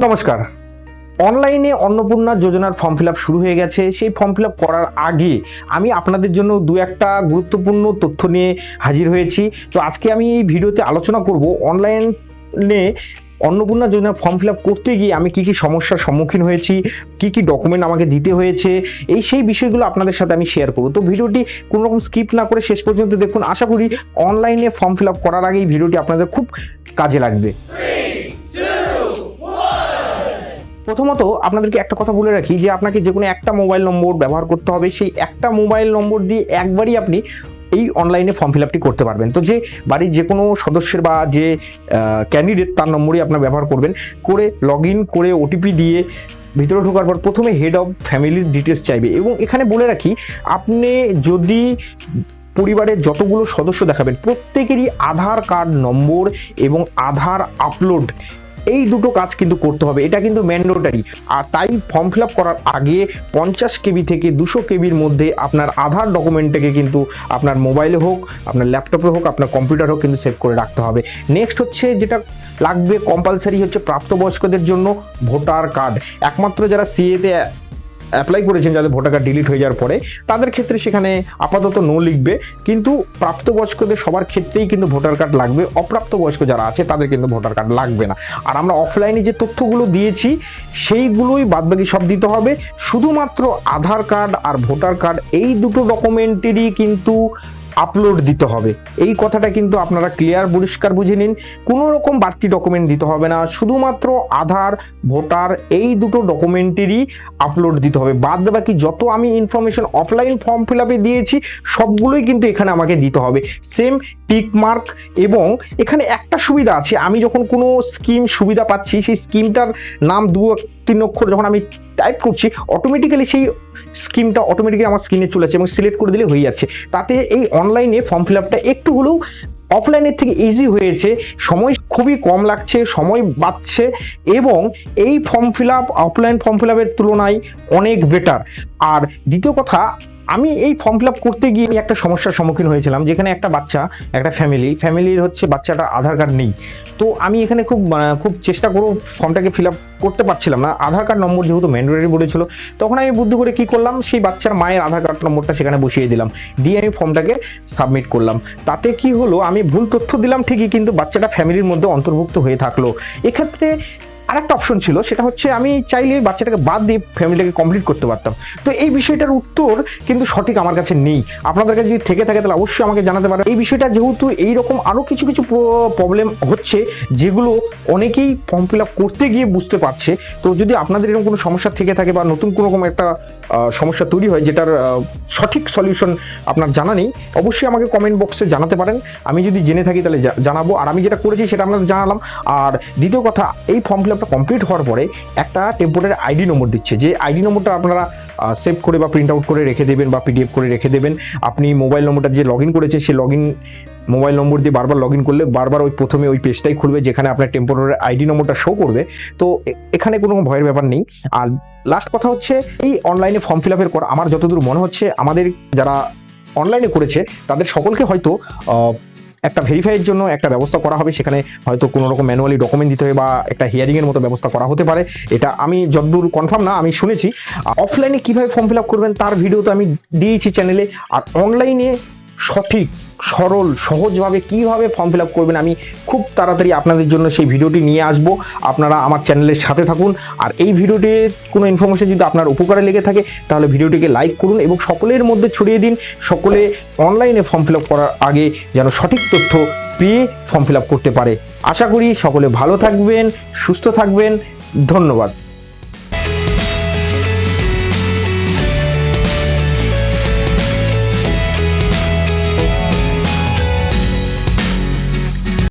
নমস্কার। অনলাইনে অন্নপূর্ণা যোজনার ফর্ম ফিল আপ শুরু হয়ে গেছে। সেই ফর্ম ফিল আপ করার আগে আমি আপনাদের জন্য দু একটা গুরুত্বপূর্ণ তথ্য নিয়ে হাজির হয়েছি। তো আজকে আমি এই ভিডিওতে আলোচনা করব অনলাইনে অন্নপূর্ণা যোজনার ফর্ম ফিল আপ করতে গিয়ে আমি কি কি সমস্যার সম্মুখীন হয়েছি, কি কি ডকুমেন্ট আমাকে দিতে হয়েছে, সেই বিষয়গুলো আপনাদের সাথে আমি শেয়ার করব। তো ভিডিওটি কোনো রকম স্কিপ না করে শেষ পর্যন্ত দেখুন। আশা করি অনলাইনে ফর্ম ফিল আপ করার আগে এই ভিডিওটি আপনাদের খুব কাজে লাগবে। প্রথমত আপনাদেরকে একটা কথা বলে রাখি যে আপনাকে যে কোনো একটা মোবাইল নম্বর ব্যবহার করতে হবে। সেই একটা মোবাইল নম্বর দিয়ে একবারই আপনি এই অনলাইনে ফর্ম ফিল আপটি করতে পারবেন। তো যে বাড়ির যে কোনো সদস্যের বা যে ক্যান্ডিডেট তার নম্বরই আপনার ব্যবহার করবেন, করে লগ ইন করে ওটিপি দিয়ে ভিতরে ঢোকার পর প্রথমে হেড অফ ফ্যামিলির ডিটেলস চাইবে। এবং এখানে বলে রাখি, আপনি যদি পরিবারের যতগুলো সদস্য দেখাবেন প্রত্যেকেরই আধার কার্ড নম্বর এবং আধার আপলোড, এই দুটো কাজ কিন্তু করতে হবে। এটা কিন্তু ম্যান্ডেটরি। আর তাই ফর্ম ফিল আপ করার আগে 50 কেবি থেকে 200 কেবির মধ্যে আপনার আধার ডকুমেন্টটাকে কিন্তু আপনার মোবাইলে হোক, আপনার ল্যাপটপে হোক, আপনার কম্পিউটার হোক কিন্তু সেভ করে রাখতে হবে। নেক্সট হচ্ছে যেটা লাগবে কম্পালসারি হচ্ছে প্রাপ্তবয়স্কদের জন্য ভোটার কার্ড। একমাত্র যারা সিএতে অ্যাপ্লাই করেছেন, যাদের ভোটার কার্ড ডিলিট হয়ে যাওয়ার পরে, তাদের ক্ষেত্রে সেখানে আপাতত নো লিখবে, কিন্তু প্রাপ্তবয়স্কদের সবার ক্ষেত্রেই কিন্তু ভোটার কার্ড লাগবে। অপ্রাপ্তবয়স্ক যারা আছে তাদের কিন্তু ভোটার কার্ড লাগবে না। আর আমরা অফলাইনে যে তথ্যগুলো দিয়েছি সেইগুলোই বাদবাকি সব দিতে হবে। শুধুমাত্র আধার কার্ড আর ভোটার কার্ড এই দুটো ডকুমেন্টেরই কিন্তু আপলোড দিতে হবে। এই কথাটা কিন্তু আপনারা ক্লিয়ার পরিষ্কার বুঝে নিন। কোনো রকম বাড়তি ডকুমেন্ট দিতে হবে না, শুধুমাত্র আধার ভোটার এই দুটো ডকুমেন্টেরই আপলোড দিতে হবে। বাদ বাকি যত আমি ইনফরমেশন অফলাইন ফর্ম ফিল আপে দিয়েছি সবগুলোই কিন্তু এখানে আমাকে দিতে হবে। Same tick mark. এবং এখানে একটা সুবিধা আছে, আমি যখন কোনো স্কিম সুবিধা পাচ্ছি সেই স্কিমটার নাম 2-3 অক্ষর যখন আমি টাইপ করছি, অটোমেটিক্যালি সেই স্কিমটা অটোমেটিক্যালি আমার স্ক্রিনে চলে আসছে এবং সিলেক্ট করে দিলে হয়ে যাচ্ছে। তাতে এই অনলাইনে ফর্ম ফিল আপটা একটু হলেও অফলাইনের থেকে ইজি হয়েছে, সময় খুবই কম লাগছে, সময় বাঁচছে এবং এই form fill up offline form fill আপের তুলনায় অনেক বেটার। আর দ্বিতীয় কথা, আমি এই ফর্ম ফিল আপ করতে গিয়ে একটা সমস্যার সম্মুখীন হয়েছিলাম, যেখানে একটা বাচ্চা, একটা ফ্যামিলির হচ্ছে বাচ্চাটার আধার কার্ড নেই। তো আমি এখানে খুব চেষ্টা করেও ফর্মটাকে ফিল আপ করতে পারছিলাম না। আধার কার্ড নম্বর যেহেতু ম্যান্ডেটরি বলেছিল, তখন আমি বুদ্ধি করে কি করলাম, সেই বাচ্চার মায়ের আধার কার্ড নম্বরটা সেখানে বসিয়ে দিলাম, দিয়ে আমি ফর্মটাকে সাবমিট করলাম। তাতে কি হলো, আমি ভুল তথ্য দিলাম ঠিকই, কিন্তু বাচ্চাটা ফ্যামিলির মধ্যে অন্তর্ভুক্ত হয়ে থাকলো। এক্ষেত্রে আরেকটা অপশন ছিল, সেটা হচ্ছে আমি চাইলে বাচ্চাটাকে বাদ দিয়ে ফ্যামিলিটাকে কমপ্লিট করতে পারতাম। তো এই বিষয়টার উত্তর কিন্তু সঠিক আমার কাছে নেই। আপনাদের কাছে যদি থেকে থাকে তাহলে অবশ্যই আমাকে জানাতে পারেন। এই বিষয়টা যেহেতু এইরকম আরও কিছু প্রবলেম হচ্ছে, যেগুলো অনেকেই ফর্ম ফিল আপ করতে গিয়ে বুঝতে পারছে। তো যদি আপনাদের এরকম কোনো সমস্যা থেকে থাকে বা নতুন কোনো রকম একটা সমস্যা তৈরি হয় যেটার সঠিক সলিউশন আপনার জানা নেই, অবশ্যই আমাকে কমেন্ট বক্সে জানাতে পারেন। আমি যদি জেনে থাকি তাহলে জানাবো। আর আমি যেটা করেছি সেটা আপনাদের জানালাম। আর দ্বিতীয় কথা, এই ফর্ম ফিল আপটা কমপ্লিট হওয়ার পরে একটা টেম্পোরারি আইডি নম্বর দিচ্ছে, যে আইডি নম্বরটা আপনারা সেভ করে বা প্রিন্ট আউট করে রেখে দেবেন বা পিডিএফ করে রেখে দেবেন। আপনি মোবাইল নম্বরটা যে লগ ইন করেছে সেই লগ ইন মোবাইল নম্বর দিয়ে বারবার লগ ইন করলে বারবার ওই প্রথমে ওই পেজটাই খুলবে যেখানে আপনার টেম্পোরারি আইডি নম্বরটা শো করবে। তো এখানে কোনো ভয়ের ব্যাপার নেই। আর লাস্ট কথা হচ্ছে, এই অনলাইনে ফর্ম ফিল আপের পর আমার যতদূর মনে হচ্ছে, আমাদের যারা অনলাইনে করেছে তাদের সকলকে হয়তো একটা ভেরিফাইয়ের জন্য একটা ব্যবস্থা করা হবে। সেখানে হয়তো কোনো রকম ম্যানুয়ালি ডকুমেন্ট দিতে হবে বা একটা হিয়ারিং এর মতো ব্যবস্থা করা হতে পারে। এটা আমি যতদূর কনফার্ম না, আমি শুনেছি। অফলাইনে কিভাবে ফর্ম ফিল আপ করবেন তার ভিডিও তো আমি দিয়েছি চ্যানেলে। আর অনলাইনে সঠিক সরল সহজভাবে কিভাবে ফর্ম ফিল আপ করবেন আমি খুব তাড়াতাড়ি আপনাদের জন্য সেই ভিডিওটি নিয়ে আসব। আপনারা আমার চ্যানেলের সাথে থাকুন। আর এই ভিডিওটির কোনো ইনফরমেশন যদি আপনার উপকারে লেগে থাকে তাহলে ভিডিওটিকে লাইক করুন এবং সকলের মধ্যে ছড়িয়ে দিন। সকলে অনলাইনে ফর্ম ফিল আপ করার আগে যেন সঠিক তথ্য পেয়ে ফর্ম ফিল আপ করতে পারে। আশা করি সকলে ভালো থাকবেন, সুস্থ থাকবেন। ধন্যবাদ।